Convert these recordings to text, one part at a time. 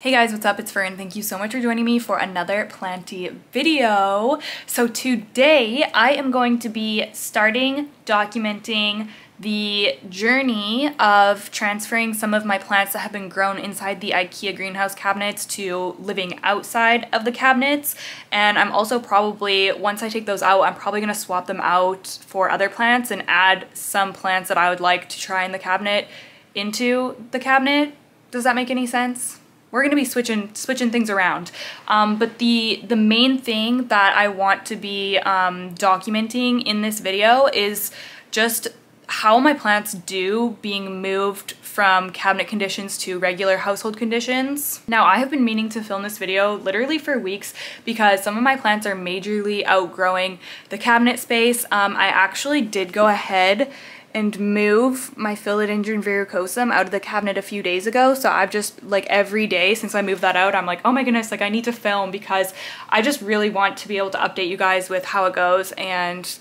Hey guys, what's up? It's Fern. Thank you so much for joining me for another Planty video. So today I am going to be documenting the journey of transferring some of my plants that have been grown inside the IKEA greenhouse cabinets to living outside of the cabinets. And I'm also probably, once I take those out, I'm probably going to swap them out for other plants and add some plants that I would like to try in the cabinet into the cabinet. Does that make any sense? We're going to be switching things around. But the main thing that I want to be documenting in this video is just how my plants do being moved from cabinet conditions to regular household conditions. Now, I have been meaning to film this video literally for weeks because some of my plants are majorly outgrowing the cabinet space. I actually did go ahead and move my Philodendron Varicosum out of the cabinet a few days ago. So I've just, like, every day since I moved that out, I'm like, oh my goodness, like I need to film because I just really want to be able to update you guys with how it goes and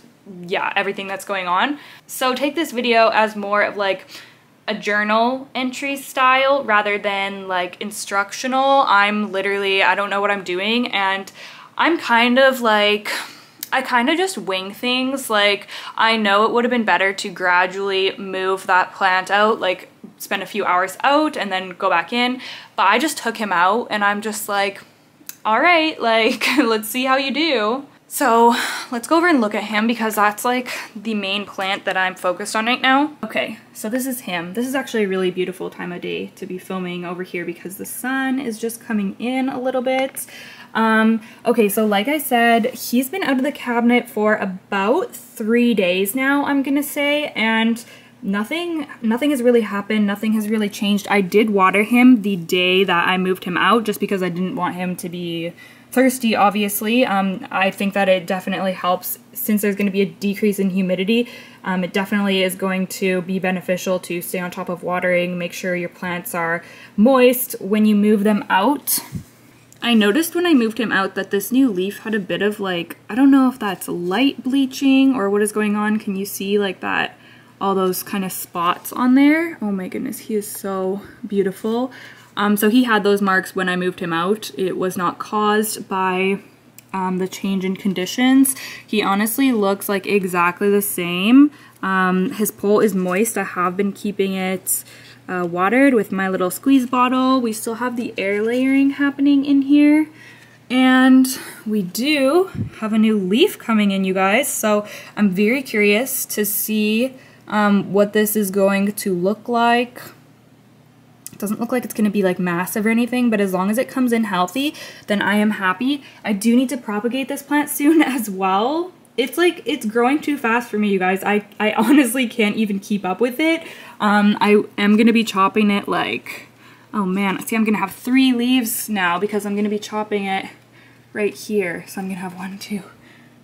yeah, everything that's going on. So take this video as more of like a journal entry style rather than like instructional. I'm literally, I don't know what I'm doing and I'm kind of like, I kind of just wing things. Like, I know it would have been better to gradually move that plant out, like spend a few hours out and then go back in, but I just took him out and I'm just like, all right, like, let's see how you do. So let's go over and look at him because that's like the main plant that I'm focused on right now. Okay, so this is him. This is actually a really beautiful time of day to be filming over here because the sun is just coming in a little bit. Okay, so like I said, he's been out of the cabinet for about 3 days now, I'm gonna say, and nothing has really happened, nothing has really changed. I did water him the day that I moved him out just because I didn't want him to be thirsty, obviously. I think that it definitely helps since there's going to be a decrease in humidity. It definitely is going to be beneficial to stay on top of watering, make sure your plants are moist when you move them out. I noticed when I moved him out that this new leaf had a bit of like, I don't know if that's light bleaching or what is going on. Can you see like that, all those kind of spots on there? Oh my goodness, he is so beautiful. So he had those marks when I moved him out. It was not caused by the change in conditions. He honestly looks like exactly the same. His pole is moist. I have been keeping it watered with my little squeeze bottle. We still have the air layering happening in here. And we do have a new leaf coming in, you guys. So I'm very curious to see what this is going to look like. It doesn't look like it's going to be like massive or anything, but as long as it comes in healthy, then I am happy. I do need to propagate this plant soon as well. It's like, it's growing too fast for me, you guys. I honestly can't even keep up with it. I am going to be chopping it like, oh man, see, I'm going to have 3 leaves now because I'm going to be chopping it right here. So I'm going to have 1, 2,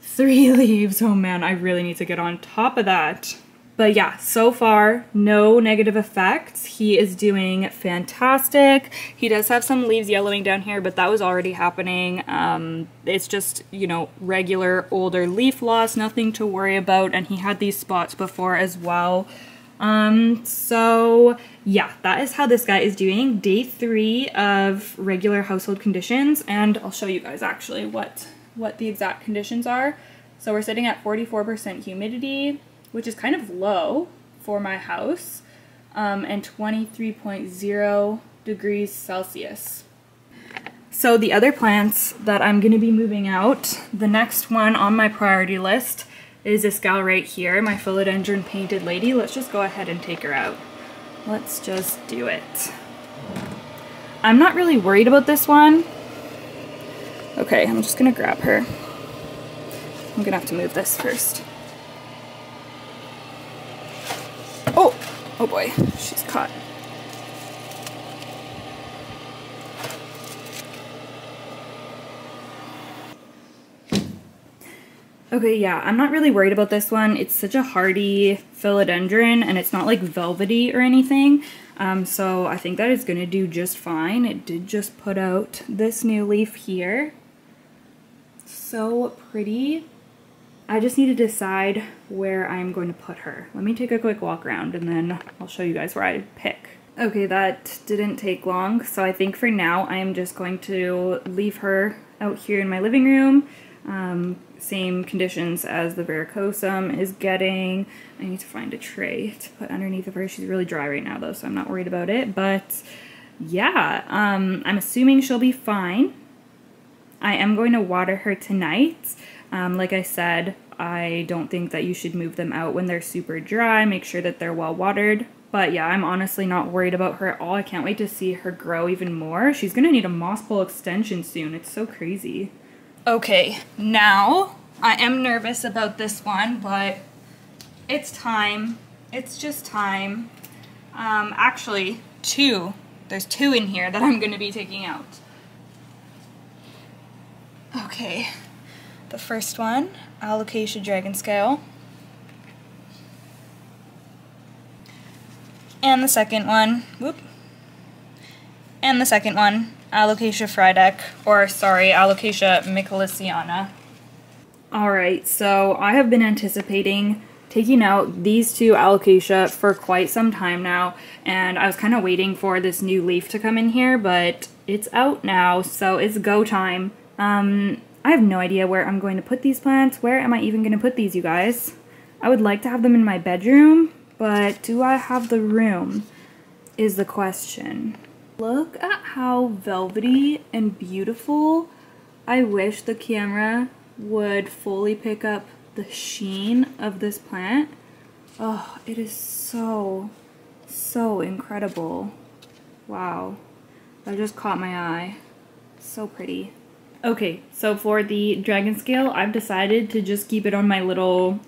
3 leaves. Oh man, I really need to get on top of that. But yeah, so far, no negative effects. He is doing fantastic. He does have some leaves yellowing down here, but that was already happening. It's just, you know, regular older leaf loss, nothing to worry about. And he had these spots before as well. So yeah, that is how this guy is doing. Day 3 of regular household conditions. And I'll show you guys actually what the exact conditions are. So we're sitting at 44% humidity, which is kind of low for my house, and 23.0 degrees Celsius. So the other plants that I'm gonna be moving out, the next one on my priority list is this gal right here, my Philodendron Painted Lady. Let's just go ahead and take her out. Let's just do it. I'm not really worried about this one. Okay, I'm just gonna grab her. I'm gonna have to move this first. Oh boy, she's caught. Okay, yeah, I'm not really worried about this one. It's such a hardy philodendron and it's not like velvety or anything. So I think that is gonna do just fine. It did just put out this new leaf here. So pretty. I just need to decide where I'm going to put her. Let me take a quick walk around and then I'll show you guys where I pick. Okay, that didn't take long, so I think for now I am just going to leave her out here in my living room. Same conditions as the Varicosum is getting. I need to find a tray to put underneath of her. She's really dry right now though, so I'm not worried about it. But yeah, I'm assuming she'll be fine. I am going to water her tonight. Like I said, I don't think that you should move them out when they're super dry. Make sure that they're well watered. But yeah, I'm honestly not worried about her at all. I can't wait to see her grow even more. She's gonna need a moss pole extension soon. It's so crazy. Okay, now I am nervous about this one, but it's time. It's just time. Actually, two. There's two in here that I'm gonna be taking out. Okay, the first one, Alocasia Dragon Scale. And the second one, and the second one, Alocasia Frydek, or sorry, Allocation Micheliana. Alright, so I have been anticipating taking out these two Alocasia for quite some time now, and I was kind of waiting for this new leaf to come in here, but it's out now, so it's go time. I have no idea where I'm going to put these plants. Where am I even going to put these, you guys? I would like to have them in my bedroom, but do I have the room is the question. Look at how velvety and beautiful. I wish the camera would fully pick up the sheen of this plant. Oh, it is so incredible. Wow, that just caught my eye. So pretty. Okay, so for the dragon scale, I've decided to just keep it on my little...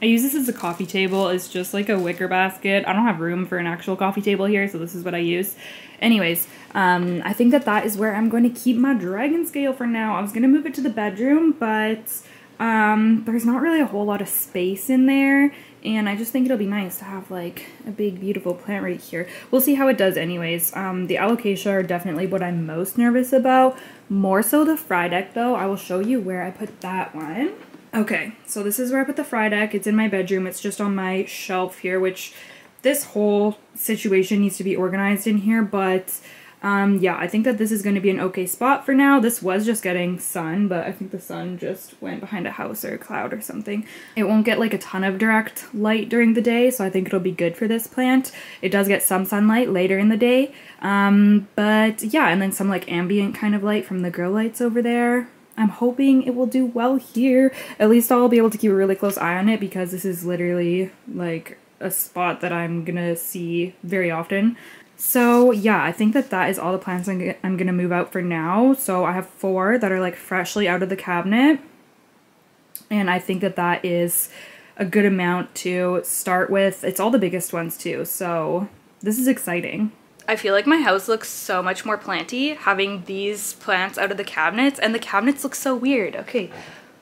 I use this as a coffee table. It's just like a wicker basket. I don't have room for an actual coffee table here, so this is what I use. Anyways, I think that that is where I'm going to keep my dragon scale for now. I was going to move it to the bedroom, but there's not really a whole lot of space in there, and I just think it'll be nice to have like a big beautiful plant right here. We'll see how it does anyways. The Alocasia are definitely what I'm most nervous about. More so the Frydek though. I will show you where I put that one. Okay, so this is where I put the Frydek. It's in my bedroom. It's just on my shelf here, which this whole situation needs to be organized in here, but yeah, I think that this is going to be an okay spot for now. This was just getting sun, but I think the sun just went behind a house or a cloud or something. It won't get like a ton of direct light during the day, so I think it'll be good for this plant. It does get some sunlight later in the day, but yeah, and then some like ambient kind of light from the grow lights over there. I'm hoping it will do well here. At least I'll be able to keep a really close eye on it because this is literally like a spot that I'm gonna see very often. So yeah, I think that that is all the plants I'm gonna move out for now. So I have 4 that are like freshly out of the cabinet, and I think that that is a good amount to start with. It's all the biggest ones too, so this is exciting. I feel like my house looks so much more planty having these plants out of the cabinets, and the cabinets look so weird. Okay,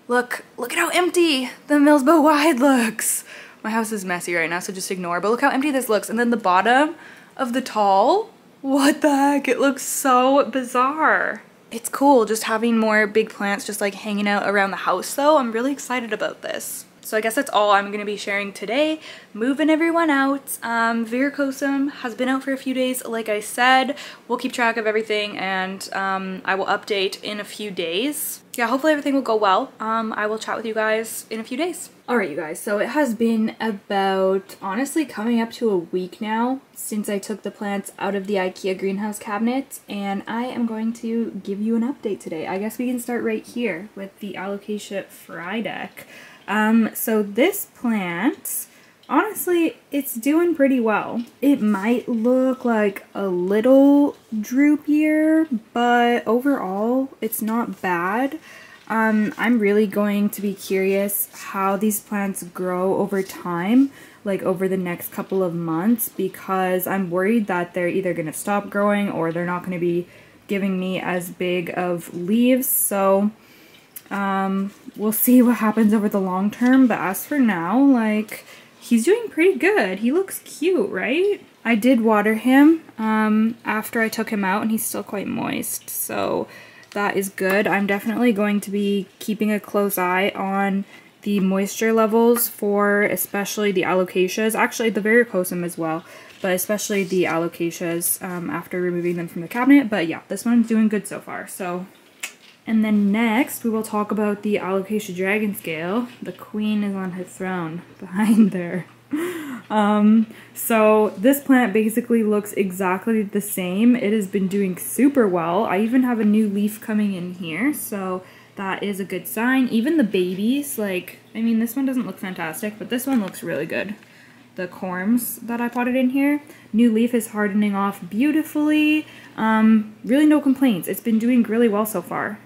look at how empty the Millsbo wide looks. My house is messy right now, so just ignore, but look how empty this looks. And then the bottom of the tall, what the heck? It looks so bizarre. It's cool just having more big plants just like hanging out around the house though. I'm really excited about this. So I guess that's all I'm going to be sharing today. Moving everyone out. Varicosum has been out for a few days, like I said. We'll keep track of everything, and I will update in a few days. Yeah, hopefully everything will go well. I will chat with you guys in a few days. Alright you guys, so it has been about, honestly, coming up to a week now since I took the plants out of the IKEA greenhouse cabinet, and I am going to give you an update today. I guess we can start right here with the Alocasia Frydek. So this plant, honestly, it's doing pretty well. It might look like a little droopier, but overall, it's not bad. I'm really going to be curious how these plants grow over time, like over the next couple of months, because I'm worried that they're either going to stop growing or they're not going to be giving me as big of leaves. So we'll see what happens over the long term, but as for now, like, he's doing pretty good. He looks cute, right? I did water him after I took him out, and he's still quite moist, so that is good. I'm definitely going to be keeping a close eye on the moisture levels for especially the Alocasias, actually the Varicosum as well, but especially the Alocasias after removing them from the cabinet. But yeah, this one's doing good so far. So, and then next we will talk about the Alocasia Dragon Scale. The queen is on her throne behind there. So this plant basically looks exactly the same. It has been doing super well. I even have a new leaf coming in here, so that is a good sign. Even the babies, like, I mean, this one doesn't look fantastic, but this one looks really good. The corms that I potted in here, new leaf is hardening off beautifully. Really no complaints. It's been doing really well so far.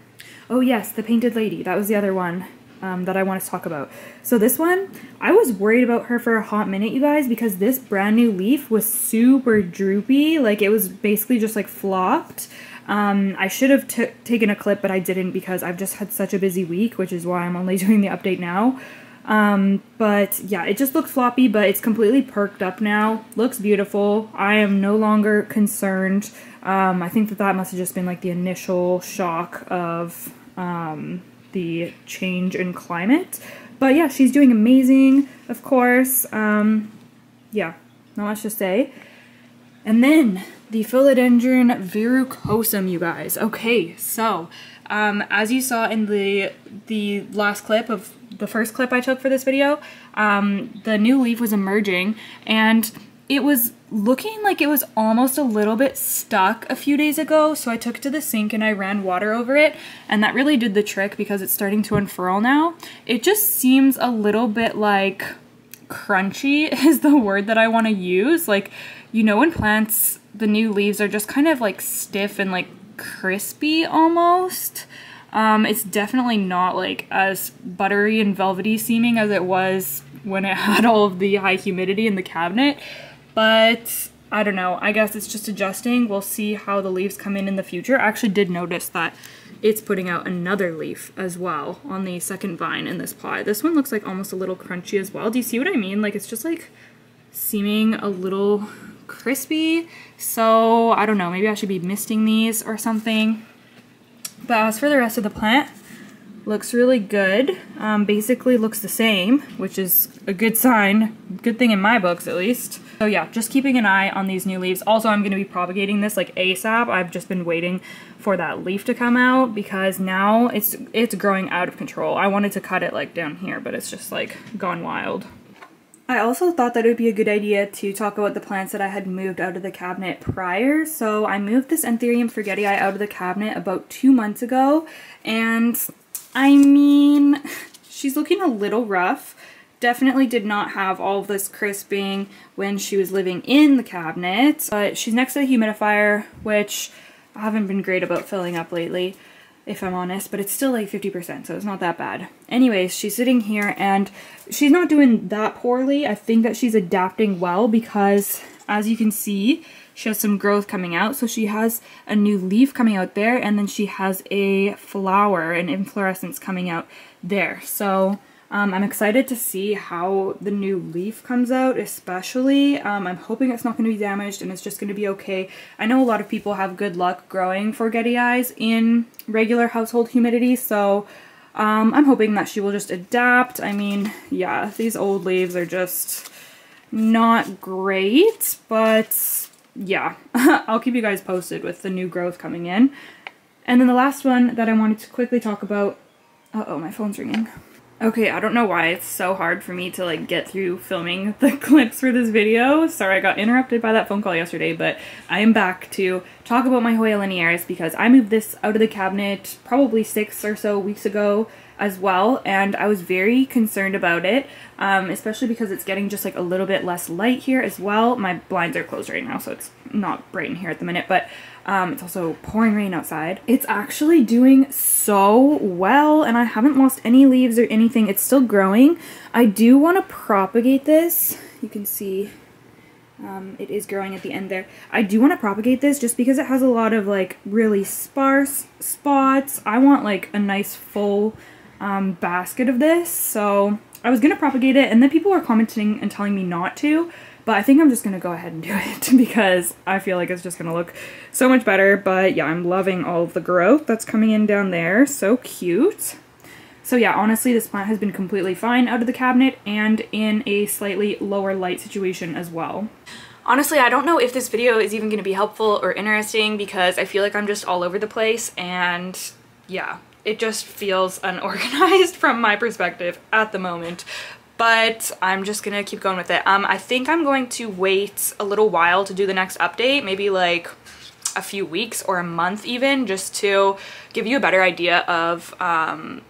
Oh yes, the painted lady, that was the other one that I want to talk about. So this one, I was worried about her for a hot minute, you guys, because this brand new leaf was super droopy. Like, it was basically just like flopped. I should have taken a clip, but I didn't because I've just had such a busy week, which is why I'm only doing the update now. But yeah, it just looked floppy, but it's completely perked up now. Looks beautiful. I am no longer concerned. I think that must have just been like the initial shock of the change in climate. But yeah, she's doing amazing, of course. Yeah, not much to say. And then the Philodendron Varicosum, you guys. Okay, so as you saw in the last clip of the first clip I took for this video, the new leaf was emerging, and it was looking like it was almost a little bit stuck a few days ago, so I took it to the sink and I ran water over it, and that really did the trick because it's starting to unfurl now. It just seems a little bit like crunchy is the word that I want to use. Like, you know, when plants, the new leaves are just kind of like stiff and like crispy almost. It's definitely not like as buttery and velvety seeming as it was when it had all of the high humidity in the cabinet. But I don't know, I guess it's just adjusting. We'll see how the leaves come in the future. I actually did notice that it's putting out another leaf as well on the second vine in this pot. This one looks like almost a little crunchy as well. Do you see what I mean? Like, it's just like seeming a little crispy. So I don't know, maybe I should be misting these or something. But as for the rest of the plant, looks really good. Basically looks the same, which is a good sign. Good thing in my books, at least. So yeah, just keeping an eye on these new leaves. Also, I'm going to be propagating this like ASAP. I've just been waiting for that leaf to come out because now it's growing out of control. I wanted to cut it like down here, but it's just like gone wild. I also thought that it would be a good idea to talk about the plants that I had moved out of the cabinet prior. So I moved this Anthurium forgetii out of the cabinet about 2 months ago, and I mean, she's looking a little rough. Definitely did not have all of this crisping when she was living in the cabinet, but she's next to the humidifier, which I haven't been great about filling up lately, if I'm honest, but it's still like 50%, so it's not that bad. Anyways, she's sitting here and she's not doing that poorly. I think that she's adapting well because, as you can see, she has some growth coming out. So she has a new leaf coming out there, and then she has a flower, an inflorescence coming out there. So I'm excited to see how the new leaf comes out, especially. I'm hoping it's not going to be damaged and it's just going to be okay. I know a lot of people have good luck growing forgetii in regular household humidity, so I'm hoping that she will just adapt. I mean, yeah, these old leaves are just not great, but yeah, I'll keep you guys posted with the new growth coming in. And then the last one that I wanted to quickly talk about, uh-oh, my phone's ringing. Okay, I don't know why it's so hard for me to like get through filming the clips for this video. Sorry, I got interrupted by that phone call yesterday, but I am back to talk about my Hoya Linearis because I moved this out of the cabinet probably 6 or so weeks ago as well, and I was very concerned about it, especially because it's getting just like a little bit less light here as well. My blinds are closed right now, so it's not bright in here at the minute, but it's also pouring rain outside. It's actually doing so well, and I haven't lost any leaves or anything. It's still growing. I do want to propagate this. You can see it is growing at the end there. I do want to propagate this just because it has a lot of like really sparse spots. I want like a nice full basket of this, so I was gonna propagate it, and then people were commenting and telling me not to, but I think I'm just gonna go ahead and do it because I feel like it's just gonna look so much better. But yeah, I'm loving all of the growth that's coming in down there. So cute. So yeah, honestly, this plant has been completely fine out of the cabinet and in a slightly lower light situation as well. Honestly, I don't know if this video is even going to be helpful or interesting because I feel like I'm just all over the place, and yeah, it just feels unorganized from my perspective at the moment. But I'm just gonna keep going with it. I think I'm going to wait a little while to do the next update, maybe like a few weeks or a month even, just to give you a better idea of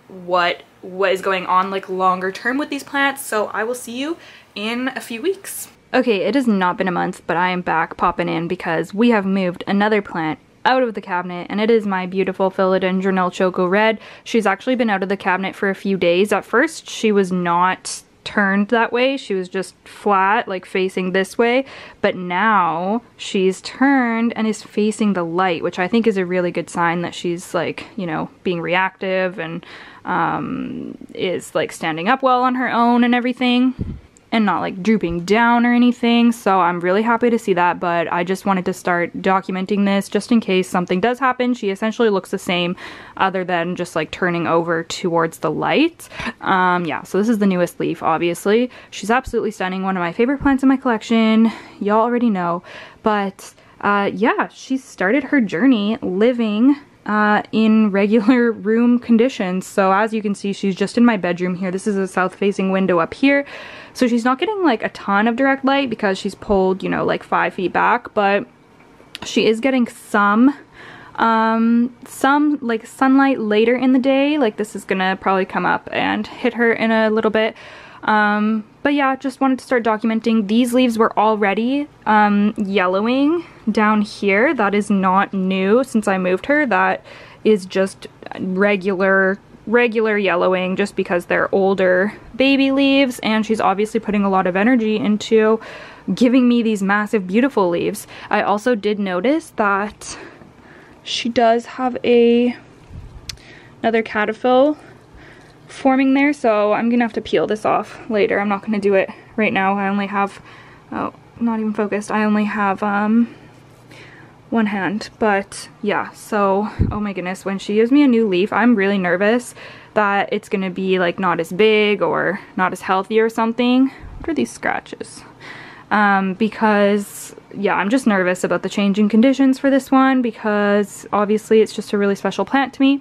what is going on like longer term with these plants. So I will see you in a few weeks. Okay, it has not been a month, but I am back popping in because we have moved another plant out of the cabinet, and it is my beautiful Philodendron El Choco Red. She's actually been out of the cabinet for a few days. At first, she was not turned that way. She was just flat, like facing this way, but now she's turned and is facing the light, which I think is a really good sign that she's like, you know, being reactive and is like standing up well on her own and everything, and not like drooping down or anything. So I'm really happy to see that, but I just wanted to start documenting this just in case something does happen. She essentially looks the same other than just like turning over towards the light. Yeah, so this is the newest leaf, obviously. She's absolutely stunning, one of my favorite plants in my collection. Y'all already know, but yeah, she started her journey living in regular room conditions. So as you can see, she's just in my bedroom here. This is a south facing window up here. So she's not getting like a ton of direct light because she's pulled, you know, like 5 feet back, but she is getting some like sunlight later in the day. Like this is gonna probably come up and hit her in a little bit. But yeah, just wanted to start documenting. These leaves were already yellowing down here. That is not new since I moved her. That is just regular yellowing, just because they're older baby leaves, and she's obviously putting a lot of energy into giving me these massive beautiful leaves. I also did notice that she does have another caterpillar forming there, so I'm gonna have to peel this off later. I'm not gonna do it right now. I only have, oh, not even focused. I only have one hand, but yeah, so oh my goodness, when she gives me a new leaf, I'm really nervous that it's gonna be like not as big or not as healthy or something. What are these scratches? Because yeah, I'm just nervous about the changing conditions for this one, because obviously it's just a really special plant to me.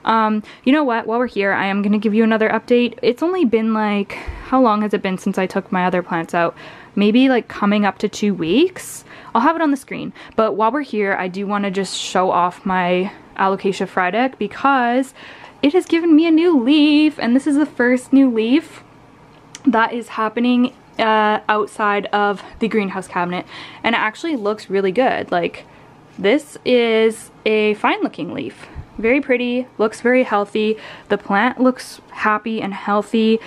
You know what, while we're here, I am gonna give you another update. It's only been like, how long has it been since I took my other plants out? Maybe like coming up to 2 weeks. I'll have it on the screen, but while we're here, I do want to just show off my Alocasia Frydek because it has given me a new leaf, and this is the first new leaf that is happening outside of the greenhouse cabinet, and it actually looks really good. Like, this is a fine looking leaf, very pretty, looks very healthy. The plant looks happy and healthy.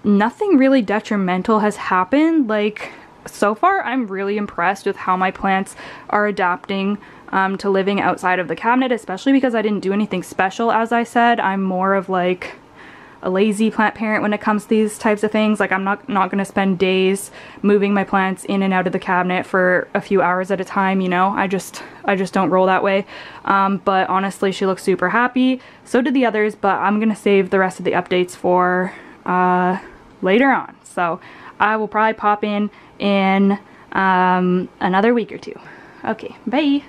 Nothing really detrimental has happened. Like, so far I'm really impressed with how my plants are adapting to living outside of the cabinet, especially because I didn't do anything special. As I said, I'm more of like a lazy plant parent when it comes to these types of things. Like, I'm not gonna spend days moving my plants in and out of the cabinet for a few hours at a time, you know. I just don't roll that way. But honestly, she looks super happy. So did the others, but I'm gonna save the rest of the updates for later on. So I will probably pop in another week or two. Okay, bye.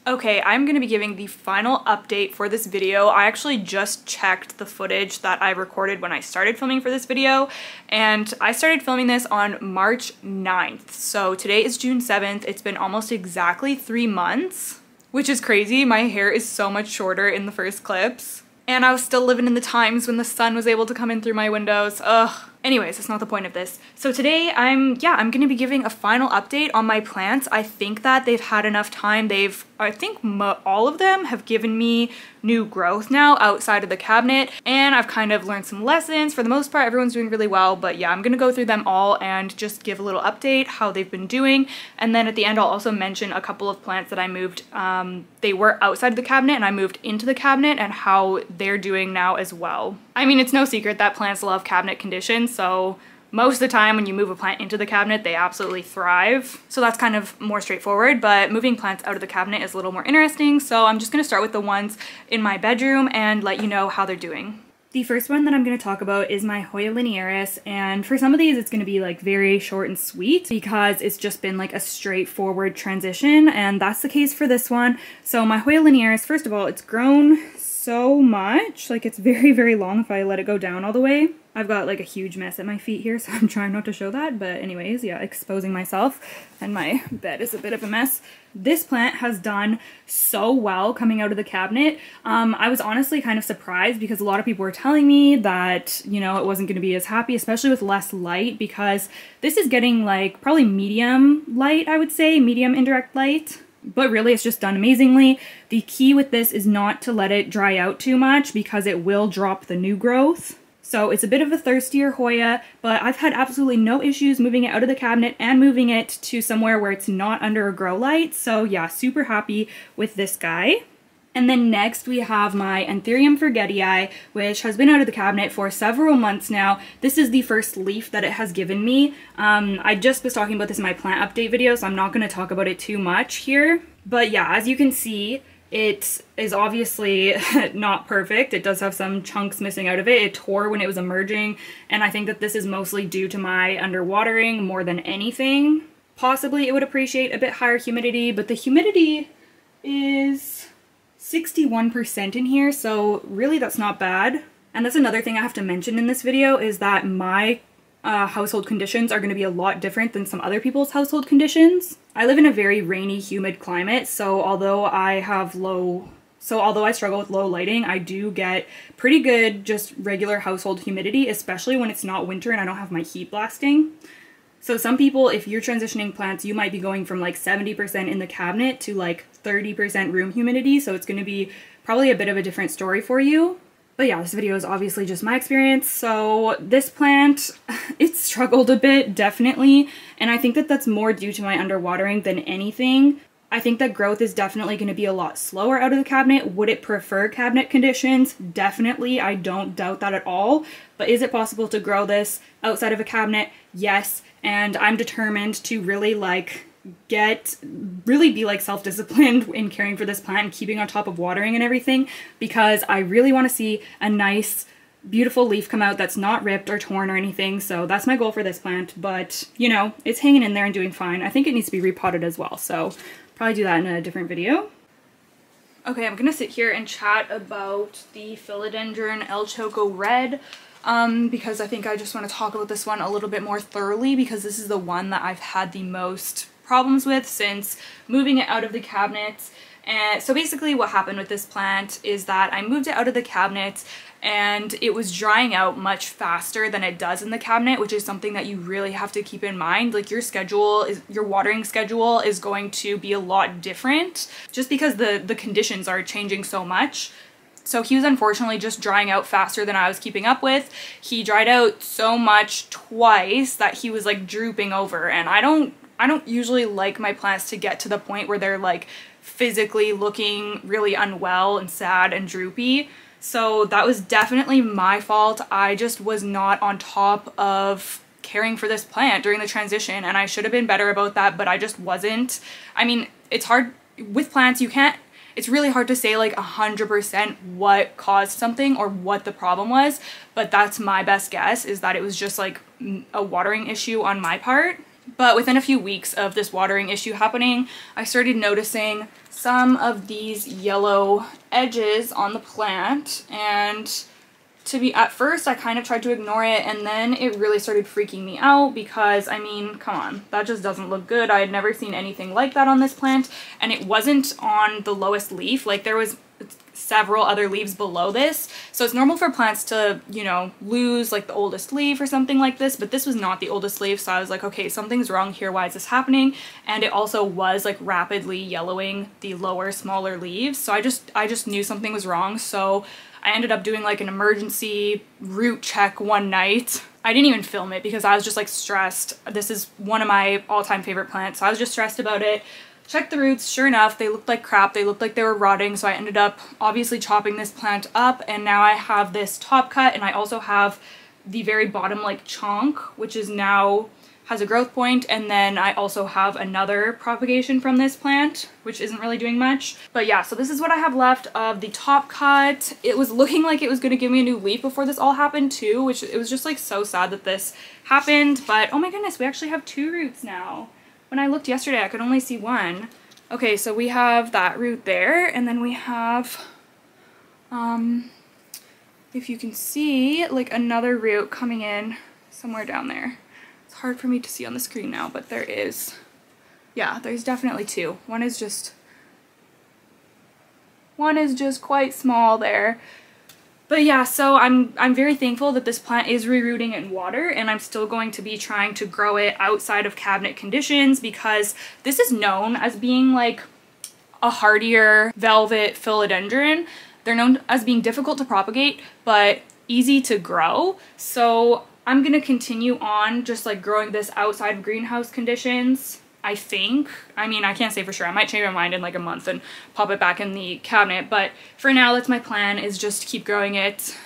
Okay, I'm going to be giving the final update for this video. I actually just checked the footage that I recorded when I started filming for this video, and I started filming this on March 9th. So today is June 7th. It's been almost exactly 3 months, which is crazy. My hair is so much shorter in the first clips, and I was still living in the times when the sun was able to come in through my windows. Ugh. Anyways, that's not the point of this. So today I'm gonna be giving a final update on my plants. I think that they've had enough time. I think all of them have given me new growth now outside of the cabinet, and I've kind of learned some lessons. For the most part, everyone's doing really well, but yeah, I'm gonna go through them all and just give a little update how they've been doing. And then at the end, I'll also mention a couple of plants that I moved. They were outside the cabinet and I moved into the cabinet, and how they're doing now as well. I mean, it's no secret that plants love cabinet conditions, so most of the time when you move a plant into the cabinet, they absolutely thrive. So that's kind of more straightforward, but moving plants out of the cabinet is a little more interesting. So I'm just gonna start with the ones in my bedroom and let you know how they're doing. The first one that I'm going to talk about is my Hoya Linearis, and for some of these it's going to be like very short and sweet because it's just been like a straightforward transition, and that's the case for this one. So my Hoya Linearis, first of all, it's grown so much, like it's very long if I let it go down all the way. I've got like a huge mess at my feet here, so I'm trying not to show that, but anyways, yeah, exposing myself, and my bed is a bit of a mess. This plant has done so well coming out of the cabinet. I was honestly kind of surprised because a lot of people were telling me that, you know, it wasn't going to be as happy, especially with less light, because this is getting like probably medium light, I would say, medium indirect light. But really it's just done amazingly. The key with this is not to let it dry out too much because it will drop the new growth. So it's a bit of a thirstier Hoya, but I've had absolutely no issues moving it out of the cabinet and moving it to somewhere where it's not under a grow light. So yeah, super happy with this guy. And then next we have my Anthurium Forgetii, which has been out of the cabinet for several months now. This is the first leaf that it has given me. I just was talking about this in my plant update video, so I'm not going to talk about it too much here. But yeah, as you can see, it is obviously not perfect. It does have some chunks missing out of it. It tore when it was emerging, and I think that this is mostly due to my underwatering more than anything. Possibly it would appreciate a bit higher humidity, but the humidity is 61% in here, so really that's not bad. And that's another thing I have to mention in this video is that my household conditions are going to be a lot different than some other people's household conditions. I live in a very rainy, humid climate, so although I struggle with low lighting, I do get pretty good just regular household humidity, especially when it's not winter and I don't have my heat blasting. So some people, if you're transitioning plants, you might be going from like 70% in the cabinet to like 30% room humidity, so it's going to be probably a bit of a different story for you. But yeah, this video is obviously just my experience. So this plant, it struggled a bit, definitely, and I think that that's more due to my underwatering than anything. I think that growth is definitely going to be a lot slower out of the cabinet. Would it prefer cabinet conditions? Definitely, I don't doubt that at all. But is it possible to grow this outside of a cabinet? Yes, and I'm determined to really be like self-disciplined in caring for this plant and keeping on top of watering and everything, because I really want to see a nice beautiful leaf come out that's not ripped or torn or anything. So that's my goal for this plant, but you know, it's hanging in there and doing fine. I think it needs to be repotted as well, so probably do that in a different video. Okay, I'm gonna sit here and chat about the Philodendron El Choco Red because I think I just want to talk about this one a little bit more thoroughly, because this is the one that I've had the most problems with since moving it out of the cabinet. And so basically what happened with this plant is that I moved it out of the cabinet and it was drying out much faster than it does in the cabinet, which is something that you really have to keep in mind. Like your watering schedule is going to be a lot different just because the conditions are changing so much. So he was unfortunately just drying out faster than I was keeping up with. He dried out so much twice that he was like drooping over, and I don't usually like my plants to get to the point where they're like physically looking really unwell and sad and droopy. So that was definitely my fault. I just was not on top of caring for this plant during the transition, and I should have been better about that, but I just wasn't. I mean, it's hard with plants, it's really hard to say like 100% what caused something or what the problem was, but that's my best guess, is that it was just like a watering issue on my part. But within a few weeks of this watering issue happening, I started noticing some of these yellow edges on the plant, and at first I kind of tried to ignore it, and then it really started freaking me out because, I mean, come on, that just doesn't look good. I had never seen anything like that on this plant, and it wasn't on the lowest leaf. Like, there was several other leaves below this, so it's normal for plants to, you know, lose like the oldest leaf or something like this, but this was not the oldest leaf, so I was like, okay, something's wrong here, why is this happening? And it also was like rapidly yellowing the lower, smaller leaves, so I just knew something was wrong. So I ended up doing like an emergency root check one night. I didn't even film it because I was just like stressed. This is one of my all-time favorite plants, so I was just stressed about it. Checked the roots, sure enough, they looked like crap, they looked like they were rotting, so I ended up obviously chopping this plant up, and now I have this top cut, and I also have the very bottom like chunk, which is now has a growth point, and then I also have another propagation from this plant, which isn't really doing much. But yeah, so this is what I have left of the top cut. It was looking like it was going to give me a new leaf before this all happened too, which it was just like so sad that this happened. But oh my goodness, we actually have 2 roots now. When I looked yesterday, I could only see 1. Okay, so we have that root there, and then we have, if you can see, like another root coming in somewhere down there. It's hard for me to see on the screen now, but there is. Yeah, there's definitely 2. One is just quite small there. But yeah, so I'm very thankful that this plant is rerooting in water, and I'm still going to be trying to grow it outside of cabinet conditions, because this is known as being like a hardier velvet philodendron. They're known as being difficult to propagate, but easy to grow. So I'm gonna continue on just like growing this outside of greenhouse conditions, I think. I mean, I can't say for sure. I might change my mind in like a month and pop it back in the cabinet, but for now, that's my plan, is just to keep growing it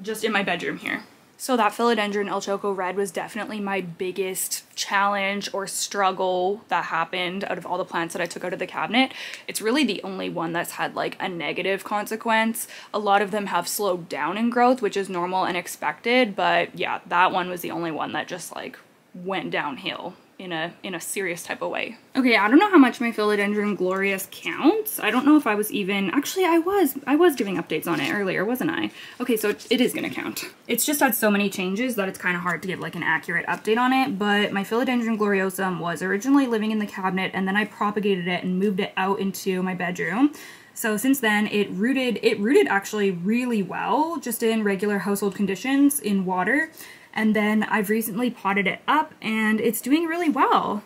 just in my bedroom here. So that Philodendron El Choco Red was definitely my biggest challenge or struggle that happened out of all the plants that I took out of the cabinet. It's really the only one that's had like a negative consequence. A lot of them have slowed down in growth, which is normal and expected, but yeah, that one was the only one that just like went downhill in a serious type of way. Okay, I don't know how much my Philodendron Glorious counts. I don't know if I was even, actually I was giving updates on it earlier, wasn't I? Okay, so it is gonna count. It's just had so many changes that it's kind of hard to give like an accurate update on it, but my Philodendron Gloriosum was originally living in the cabinet, and then I propagated it and moved it out into my bedroom. So since then, it rooted actually really well, just in regular household conditions in water. And then I've recently potted it up, and it's doing really well.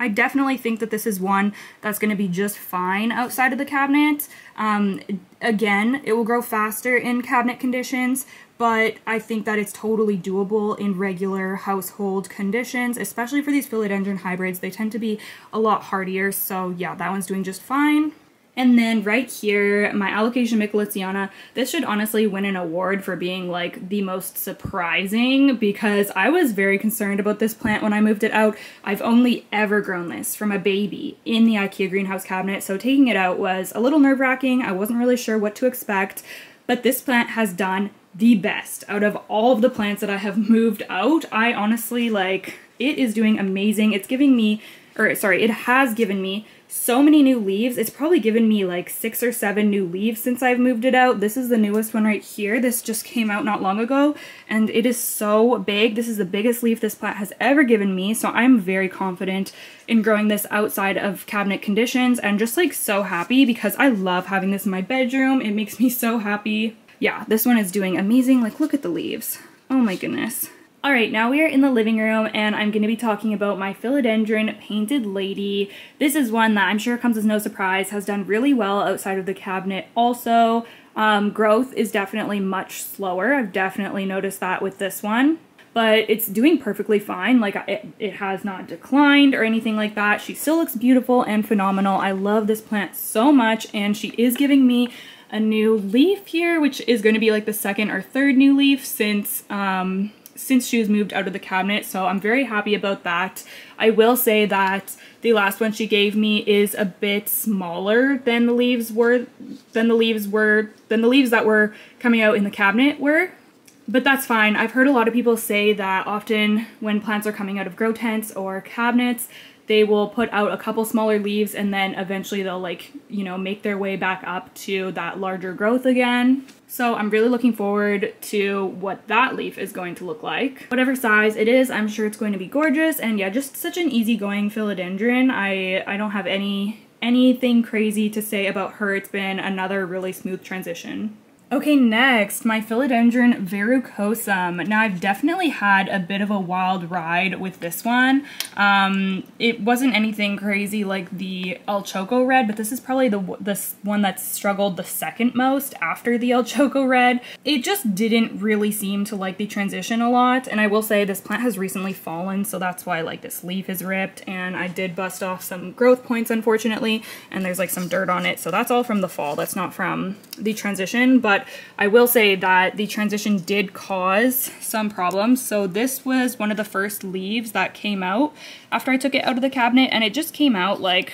I definitely think that this is one that's going to be just fine outside of the cabinet. Again, it will grow faster in cabinet conditions, but I think that it's totally doable in regular household conditions, especially for these philodendron hybrids. They tend to be a lot hardier, so yeah, that one's doing just fine. And then right here, my Allocation Micheliana, this should honestly win an award for being like the most surprising, because I was very concerned about this plant when I moved it out. I've only ever grown this from a baby in the IKEA greenhouse cabinet, so taking it out was a little nerve-wracking. I wasn't really sure what to expect, but this plant has done the best out of all of the plants that I have moved out. I honestly, like, it is doing amazing. It's giving me, or sorry, it has given me so many new leaves. It's probably given me like 6 or 7 new leaves since I've moved it out. This is the newest one right here. This just came out not long ago, and it is so big. This is the biggest leaf this plant has ever given me, so I'm very confident in growing this outside of cabinet conditions, and just like so happy because I love having this in my bedroom. It makes me so happy. Yeah, this one is doing amazing. Like, look at the leaves. Oh my goodness. Alright, now we are in the living room, and I'm going to be talking about my Philodendron Painted Lady. This is one that I'm sure comes as no surprise, has done really well outside of the cabinet also. Growth is definitely much slower. I've definitely noticed that with this one. But it's doing perfectly fine. Like, it has not declined or anything like that. She still looks beautiful and phenomenal. I love this plant so much, and she is giving me a new leaf here, which is going to be like the 2nd or 3rd new leaf since she was moved out of the cabinet, so I'm very happy about that. I will say that the last one she gave me is a bit smaller than the leaves that were coming out in the cabinet were. But that's fine. I've heard a lot of people say that often when plants are coming out of grow tents or cabinets, they will put out a couple smaller leaves, and then eventually they'll, like, you know, make their way back up to that larger growth again. So I'm really looking forward to what that leaf is going to look like. Whatever size it is, I'm sure it's going to be gorgeous. And yeah, just such an easygoing philodendron. I don't have anything crazy to say about her. It's been another really smooth transition. Okay, next, my Philodendron Varicosum. Now, I've definitely had a bit of a wild ride with this one. It wasn't anything crazy like the El Choco Red, but this is probably the one that's struggled the second most after the El Choco Red. It just didn't really seem to like the transition a lot, and I will say this plant has recently fallen, so that's why like this leaf is ripped, and I did bust off some growth points, unfortunately, and there's like some dirt on it, so that's all from the fall. That's not from the transition, but but I will say that the transition did cause some problems. So this was one of the first leaves that came out after I took it out of the cabinet, and it just came out like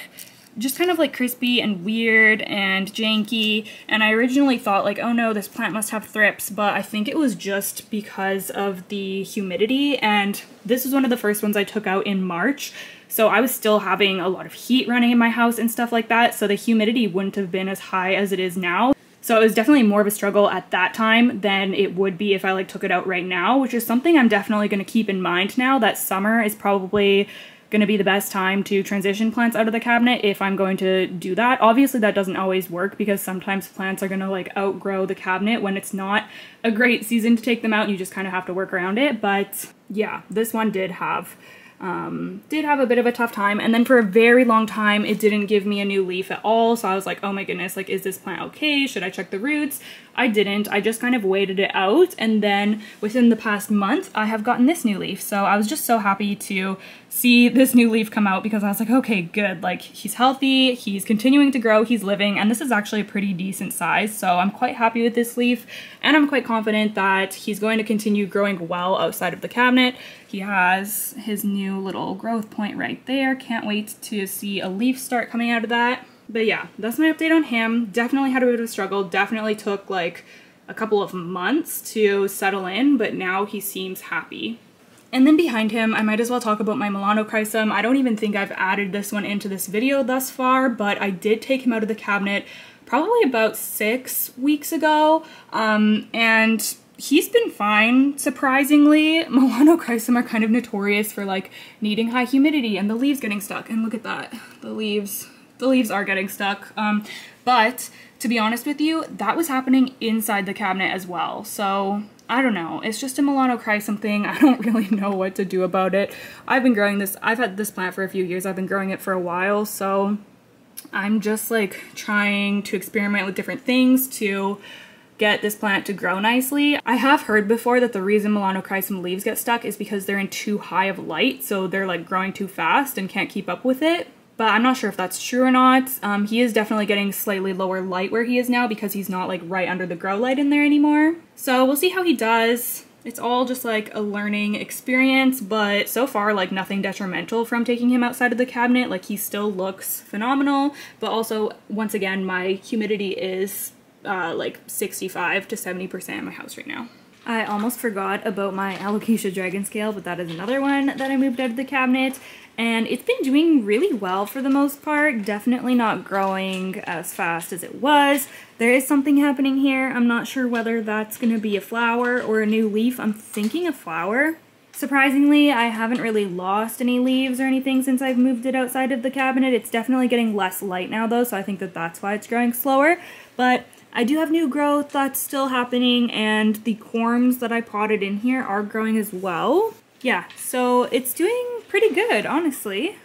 just kind of like crispy and weird and janky, and I originally thought like, oh no, this plant must have thrips, but I think it was just because of the humidity, and this was one of the first ones I took out in March, so I was still having a lot of heat running in my house and stuff like that, so the humidity wouldn't have been as high as it is now. So it was definitely more of a struggle at that time than it would be if I like took it out right now, which is something I'm definitely going to keep in mind now, that summer is probably going to be the best time to transition plants out of the cabinet if I'm going to do that. Obviously that doesn't always work because sometimes plants are going to like outgrow the cabinet when it's not a great season to take them out and you just kind of have to work around it. But yeah, this one did have a bit of a tough time, and then for a very long time it didn't give me a new leaf at all, so I was like, oh my goodness, like, is this plant okay? Should I check the roots? I didn't. I just kind of waited it out, and then within the past month I have gotten this new leaf, so I was just so happy to see this new leaf come out because I was like, okay, good, like, he's healthy, he's continuing to grow, he's living, and this is actually a pretty decent size, so I'm quite happy with this leaf, and I'm quite confident that he's going to continue growing well outside of the cabinet. He has his new little growth point right there. Can't wait to see a leaf start coming out of that. But yeah, that's my update on him. Definitely had a bit of a struggle. Definitely took like a couple of months to settle in, but now he seems happy. And then behind him, I might as well talk about my Milano Chrysome. I don't even think I've added this one into this video thus far, but I did take him out of the cabinet probably about 6 weeks ago, and he's been fine, surprisingly. Milano Chrysome are kind of notorious for like needing high humidity and the leaves getting stuck, and look at that, the leaves are getting stuck. But to be honest with you, that was happening inside the cabinet as well, so I don't know, it's just a Milano Chrysome thing. I don't really know what to do about it. I've been growing this, I've had this plant for a few years, I've been growing it for a while, so I'm just like trying to experiment with different things to get this plant to grow nicely. I have heard before that the reason Milano Chrysome leaves get stuck is because they're in too high of light, so they're like growing too fast and can't keep up with it. But I'm not sure if that's true or not. He is definitely getting slightly lower light where he is now because he's not like right under the grow light in there anymore. So we'll see how he does. It's all just like a learning experience, but so far like nothing detrimental from taking him outside of the cabinet. Like, he still looks phenomenal, but also once again my humidity is like 65 to 70% in my house right now. I almost forgot about my Alocasia dragon scale, but that is another one that I moved out of the cabinet, and it's been doing really well for the most part. Definitely not growing as fast as it was. There is something happening here. I'm not sure whether that's going to be a flower or a new leaf. I'm thinking a flower. Surprisingly, I haven't really lost any leaves or anything since I've moved it outside of the cabinet. It's definitely getting less light now though, so I think that that's why it's growing slower. But I do have new growth that's still happening, and the corms that I potted in here are growing as well. Yeah, so it's doing pretty good, honestly.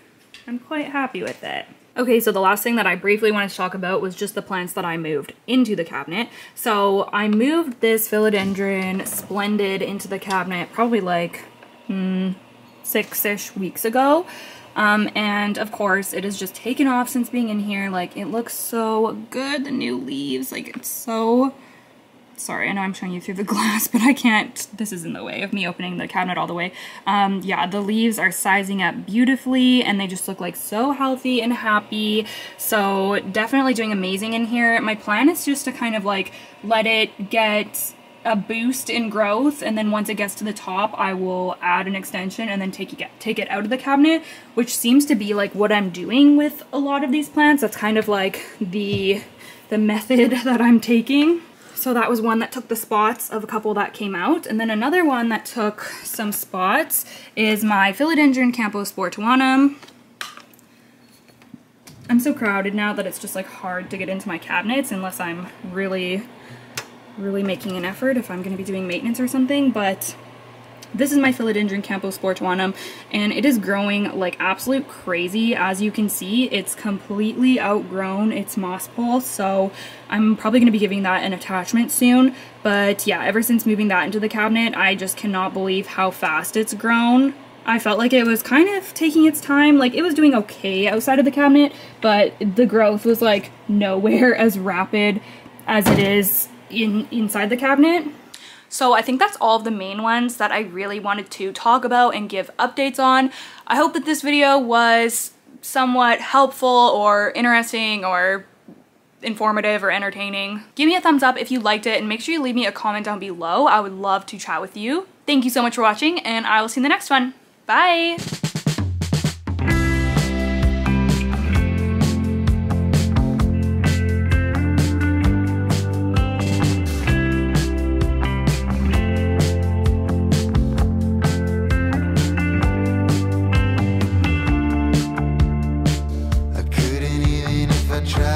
I'm quite happy with it. Okay, so the last thing that I briefly wanted to talk about was just the plants that I moved into the cabinet. So I moved this Philodendron Splendid into the cabinet probably like 6-ish weeks ago. And of course it has just taken off since being in here. Like, it looks so good, the new leaves, like, it's so, sorry, I know I'm showing you through the glass, but I can't, this is in the way of me opening the cabinet all the way. Yeah, the leaves are sizing up beautifully and they just look like so healthy and happy. So definitely doing amazing in here. My plan is just to kind of like let it get a boost in growth, and then once it gets to the top I will add an extension and then take it out of the cabinet, which seems to be like what I'm doing with a lot of these plants. That's kind of like the method that I'm taking. So that was one that took the spots of a couple that came out, and then another one that took some spots is my Philodendron Sportuanum. I'm so crowded now that it's just like hard to get into my cabinets unless I'm really making an effort if I'm going to be doing maintenance or something. But this is my Philodendron Sportuanum, and it is growing like absolute crazy. As you can see, it's completely outgrown its moss pole, so I'm probably going to be giving that an attachment soon. But yeah, ever since moving that into the cabinet, I just cannot believe how fast it's grown. I felt like it was kind of taking its time. Like, it was doing okay outside of the cabinet, but the growth was like nowhere as rapid as it is inside the cabinet. So I think that's all of the main ones that I really wanted to talk about and give updates on. I hope that this video was somewhat helpful or interesting or informative or entertaining. Give me a thumbs up if you liked it and make sure you leave me a comment down below. I would love to chat with you. Thank you so much for watching and I will see you in the next one. Bye! Try